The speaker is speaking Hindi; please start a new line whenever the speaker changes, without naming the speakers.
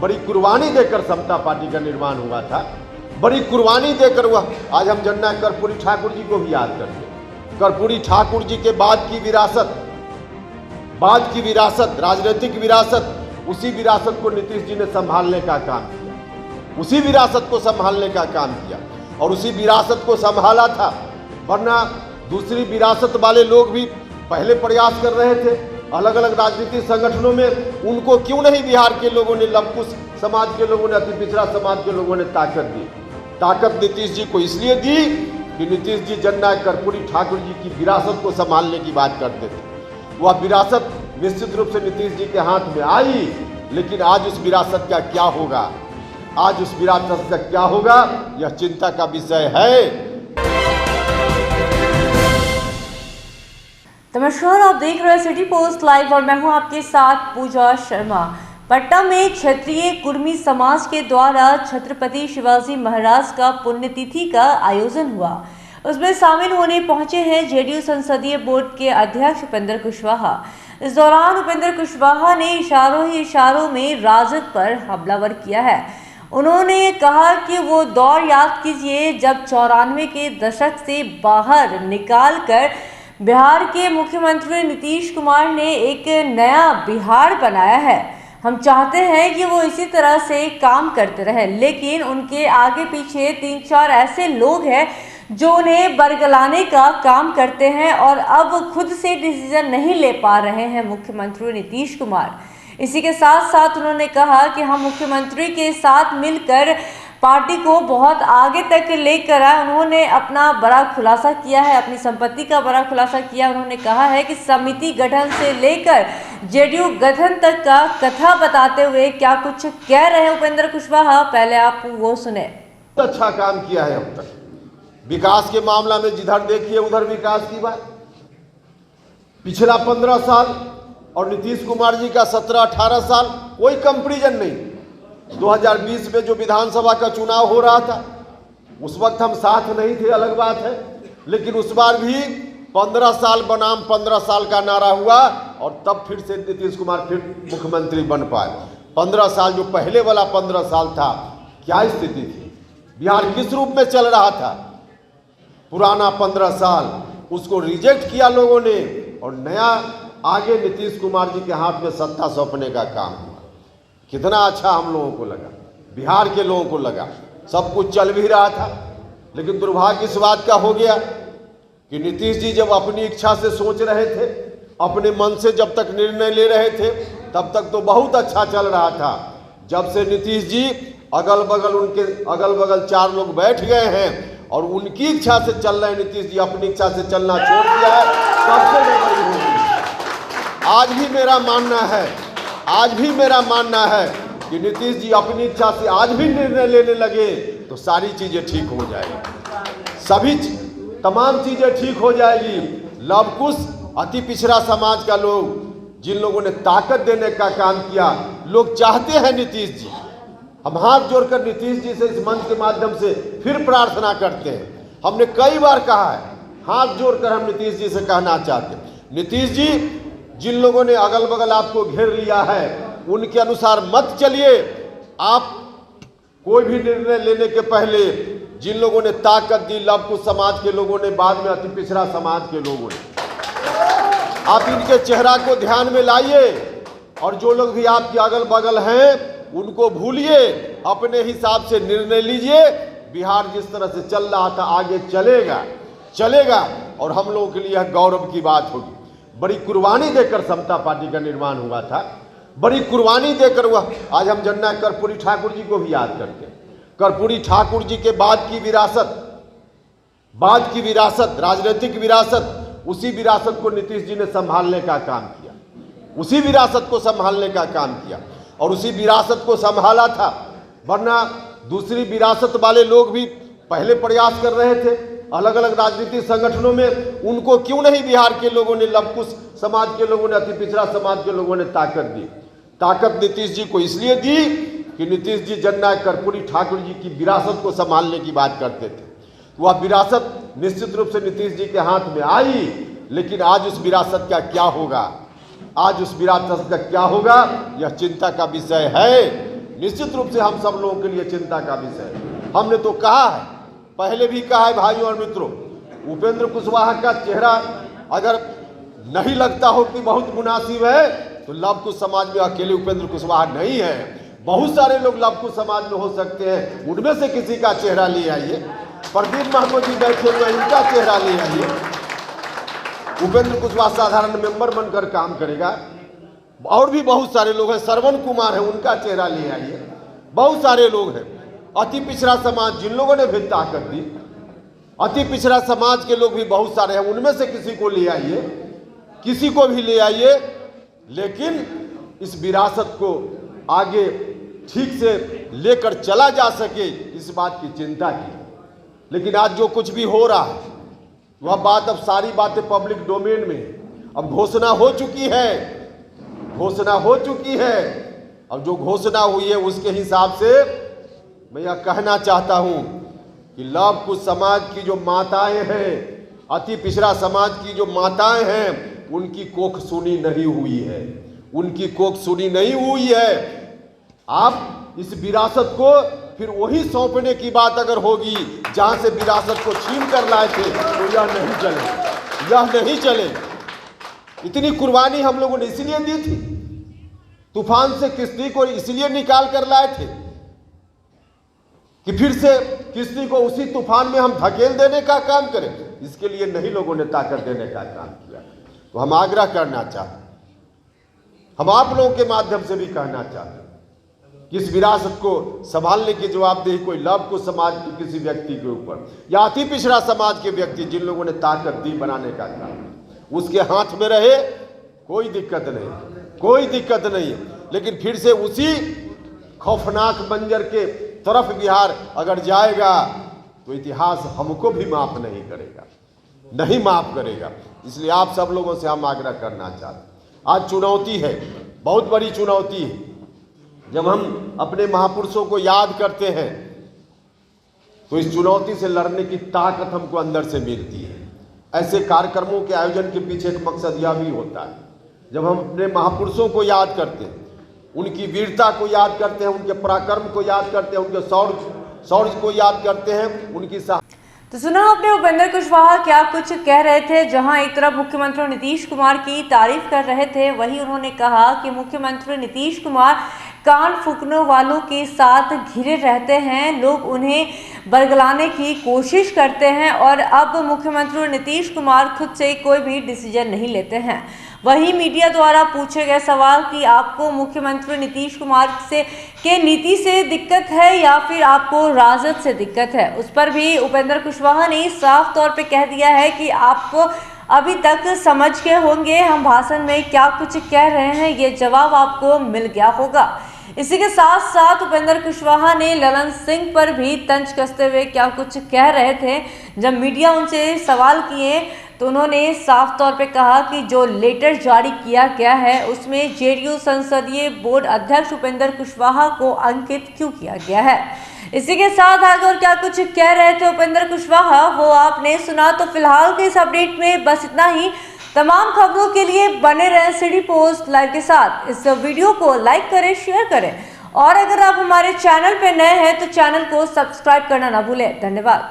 बड़ी कुर्बानी देकर समता पार्टी का निर्माण हुआ था, बड़ी कुर्बानी देकर हुआ। आज हम जननायक कर्पूरी ठाकुर जी को भी याद करते हैं। कर्पूरी ठाकुर जी के बाद की विरासत, राजनीतिक विरासत, उसी विरासत को नीतीश जी ने संभालने का काम किया, उसी विरासत को संभालने का काम किया और उसी विरासत को संभाला था। वरना दूसरी विरासत वाले लोग भी पहले प्रयास कर रहे थे अलग अलग राजनीतिक संगठनों में, उनको क्यों नहीं बिहार के लोगों ने, लवकुश समाज के लोगों ने, अति पिछड़ा समाज के लोगों ने ताकत दी। ताकत नीतीश जी को इसलिए दी कि नीतीश जी जननायक कर्पूरी ठाकुर जी की विरासत को संभालने की बात करते थे। वह विरासत निश्चित रूप से नीतीश जी के हाथ में आई, लेकिन आज उस विरासत का क्या होगा, आज उस विरासत का क्या होगा, यह चिंता का विषय है।
नमस्कार, आप देख रहे हैं सिटी पोस्ट लाइव और मैं हूं आपके साथ पूजा शर्मा। पटना में क्षत्रिय कुर्मी समाज के द्वारा छत्रपति शिवाजी महाराज का पुण्यतिथि का आयोजन हुआ। उसमें शामिल होने पहुंचे हैं जेडीयू संसदीय बोर्ड के अध्यक्ष उपेंद्र कुशवाहा। इस दौरान उपेंद्र कुशवाहा ने इशारों ही इशारों में राजद पर हमलावर किया है। उन्होंने कहा कि वो दौर याद कीजिए जब 94 के दशक से बाहर निकाल कर बिहार के मुख्यमंत्री नीतीश कुमार ने एक नया बिहार बनाया है। हम चाहते हैं कि वो इसी तरह से काम करते रहे, लेकिन उनके आगे पीछे 3-4 ऐसे लोग हैं जो उन्हें बरगलाने का काम करते हैं और अब खुद से डिसीजन नहीं ले पा रहे हैं मुख्यमंत्री नीतीश कुमार। इसी के साथ साथ उन्होंने कहा कि हम मुख्यमंत्री के साथ मिलकर पार्टी को बहुत आगे तक लेकर आए। उन्होंने अपना बड़ा खुलासा किया है, अपनी संपत्ति का बड़ा खुलासा किया। उन्होंने कहा है कि समिति गठन से लेकर जेडीयू गठन तक का कथा बताते हुए क्या कुछ कह रहे हैं उपेंद्र कुशवाहा, पहले आप वो सुने।
अच्छा काम किया है अब तक विकास के मामला में, जिधर देखिए उधर विकास की बात। पिछला 15 साल और नीतीश कुमार जी का 17-18 साल कोई कंपैरिजन नहीं। 2020 में जो विधानसभा का चुनाव हो रहा था उस वक्त हम साथ नहीं थे, अलग बात है, लेकिन उस बार भी 15 साल बनाम 15 साल का नारा हुआ और तब फिर से नीतीश कुमार फिर मुख्यमंत्री बन पाए। 15 साल जो पहले वाला 15 साल था, क्या स्थिति थी, बिहार किस रूप में चल रहा था। पुराना 15 साल उसको रिजेक्ट किया लोगों ने और नया आगे नीतीश कुमार जी के हाथ में सत्ता सौंपने का काम हुआ। कितना अच्छा हम लोगों को लगा, बिहार के लोगों को लगा, सब कुछ चल भी रहा था। लेकिन दुर्भाग्य इस बात का हो गया कि नीतीश जी जब अपनी इच्छा से सोच रहे थे, अपने मन से जब तक निर्णय ले रहे थे, तब तक तो बहुत अच्छा चल रहा था। जब से नीतीश जी अगल बगल 4 लोग बैठ गए हैं और उनकी इच्छा से चल रहे हैं, नीतीश जी अपनी इच्छा से चलना छोड़ दिया है, सबसे गड़बड़ी हो गई। आज भी मेरा मानना है कि नीतीश जी अपनी इच्छा से आज भी निर्णय लेने लगे तो सारी चीजें ठीक हो जाएगी, तमाम चीजें ठीक हो जाएगी। लवकुश अति पिछड़ा समाज का लोग, जिन लोगों ने ताकत देने का काम किया, लोग चाहते हैं नीतीश जी। हम हाथ जोड़कर नीतीश जी से इस मंच के माध्यम से फिर प्रार्थना करते हैं। हमने कई बार कहा है, हाथ जोड़कर हम नीतीश जी से कहना चाहते हैं, नीतीश जी जिन लोगों ने अगल बगल आपको घेर लिया है उनके अनुसार मत चलिए। आप कोई भी निर्णय लेने के पहले जिन लोगों ने ताकत दी, लवकुश समाज के लोगों ने, बाद में अति पिछड़ा समाज के लोगों ने, आप इनके चेहरा को ध्यान में लाइए और जो लोग भी आपके अगल बगल हैं उनको भूलिए, अपने हिसाब से निर्णय लीजिए। बिहार जिस तरह से चल रहा था आगे चलेगा और हम लोगों के लिए यह गौरव की बात होगी। बड़ी कुर्बानी देकर समता पार्टी का निर्माण हुआ था, बड़ी कुर्बानी देकर हुआ। आज हम जननायक कर्पूरी ठाकुर जी को भी याद करते हैं। कर्पूरी ठाकुर जी के बाद की विरासत, राजनीतिक विरासत, उसी विरासत को नीतीश जी ने संभालने का काम किया, उसी विरासत को संभालने का काम किया और उसी विरासत को संभाला था। वरना दूसरी विरासत वाले लोग भी पहले प्रयास कर रहे थे अलग अलग राजनीतिक संगठनों में, उनको क्यों नहीं बिहार के लोगों ने, लवकुश समाज के लोगों ने, अति पिछड़ा समाज के लोगों ने ताकत दी। ताकत नीतीश जी को इसलिए दी कि नीतीश जी जननायक कर्पूरी ठाकुर जी की विरासत को संभालने की बात करते थे। वह विरासत निश्चित रूप से नीतीश जी के हाथ में आई, लेकिन आज उस विरासत का क्या होगा, आज उस विरासत का क्या होगा, यह चिंता का विषय है। निश्चित रूप से हम सब लोगों के लिए चिंता का विषय है। हमने तो कहा है, पहले भी कहा है भाइयों और मित्रों, उपेंद्र कुशवाहा का चेहरा अगर नहीं लगता हो कि बहुत मुनासिब है तो लव कुश समाज में अकेले उपेंद्र कुशवाहा नहीं है, बहुत सारे लोग लव कुश समाज में हो सकते हैं, उनमें से किसी का चेहरा ले आइए। प्रदीप महमूद जी बैठे हुए, इनका चेहरा ले आइए। उपेंद्र कुशवाहा साधारण मेंबर बनकर काम करेगा। और भी बहुत सारे लोग हैं, श्रवण कुमार है, उनका चेहरा ले आइए। बहुत सारे लोग हैं। अति पिछड़ा समाज, जिन लोगों ने भी ताकत दी, अति पिछड़ा समाज के लोग भी बहुत सारे हैं, उनमें से किसी को ले आइए, किसी को भी ले आइए, लेकिन इस विरासत को आगे ठीक से लेकर चला जा सके, इस बात की चिंता की। लेकिन आज जो कुछ भी हो रहा है वह बात, अब सारी बातें पब्लिक डोमेन में, अब घोषणा हो चुकी है, घोषणा हो चुकी है। अब जो घोषणा हुई है उसके हिसाब से मैं यह कहना चाहता हूं कि लव कुश समाज की जो माताएं हैं, अति पिछड़ा समाज की जो माताएं हैं, उनकी कोख सुनी नहीं हुई है, उनकी कोख सुनी नहीं हुई है। आप इस विरासत को फिर वही सौंपने की बात अगर होगी जहां से विरासत को छीन कर लाए थे, तो यह नहीं चले, यह नहीं चले। इतनी कुर्बानी हम लोगों ने इसलिए दी थी, तूफान से किश्ती को इसलिए निकाल कर लाए थे कि फिर से किश्ती को उसी तूफान में हम धकेल देने का काम करें। इसके लिए नहीं लोगों ने ताकत देने का काम किया। तो हम आग्रह करना चाहते, हम आप लोगों के माध्यम से भी कहना चाहते कि इस विरासत को संभालने की जवाबदेही कोई लव कुश समाज के किसी व्यक्ति के ऊपर या अति पिछड़ा समाज के व्यक्ति जिन लोगों ने ताकत दी बनाने का काम, उसके हाथ में रहे। कोई दिक्कत नहीं, कोई दिक्कत नहीं। लेकिन फिर से उसी खौफनाक मंजर के तरफ बिहार अगर जाएगा तो इतिहास हमको भी माफ नहीं करेगा, नहीं माफ करेगा। इसलिए आप सब लोगों से हम आग्रह करना चाहते हैं, आज चुनौती है, बहुत बड़ी चुनौती है। जब हम अपने महापुरुषों को याद करते हैं तो इस चुनौती से लड़ने की ताकत हमको अंदर से मिलती है। ऐसे कार्यक्रमों के आयोजन के पीछे एक मकसद यह भी होता है, जब हम अपने महापुरुषों को याद करते हैं, उनकी वीरता को याद करते हैं, उनके पराक्रम को याद करते हैं, उनके शौर्य को याद करते हैं, उनकी
तो सुना आपने उपेंद्र कुशवाहा क्या कुछ कह रहे थे। जहां एक तरफ मुख्यमंत्री नीतीश कुमार की तारीफ कर रहे थे, वहीं उन्होंने कहा कि मुख्यमंत्री नीतीश कुमार कान फूकने वालों के साथ घिरे रहते हैं, लोग उन्हें बरगलाने की कोशिश करते हैं और अब मुख्यमंत्री नीतीश कुमार खुद से कोई भी डिसीजन नहीं लेते हैं। वहीं मीडिया द्वारा पूछे गए सवाल कि आपको मुख्यमंत्री नीतीश कुमार के नीति से दिक्कत है या फिर आपको राजद से दिक्कत है, उस पर भी उपेंद्र कुशवाहा ने साफ तौर पे कह दिया है कि आपको अभी तक समझ के होंगे हम भाषण में क्या कुछ कह रहे हैं, ये जवाब आपको मिल गया होगा। इसी के साथ साथ उपेंद्र कुशवाहा ने ललन सिंह पर भी तंज कसते हुए क्या कुछ कह रहे थे। जब मीडिया उनसे सवाल किए तो उन्होंने साफ तौर पे कहा कि जो लेटर जारी किया गया है उसमें जेडीयू संसदीय बोर्ड अध्यक्ष उपेंद्र कुशवाहा को अंकित क्यों किया गया है। इसी के साथ आगे और क्या कुछ कह रहे थे उपेंद्र कुशवाहा वो आपने सुना। तो फिलहाल के इस अपडेट में बस इतना ही। तमाम खबरों के लिए बने रहें सिटी पोस्ट लाइव के साथ। इस वीडियो को लाइक करें, शेयर करें और अगर आप हमारे चैनल पर नए हैं तो चैनल को सब्सक्राइब करना ना भूलें। धन्यवाद।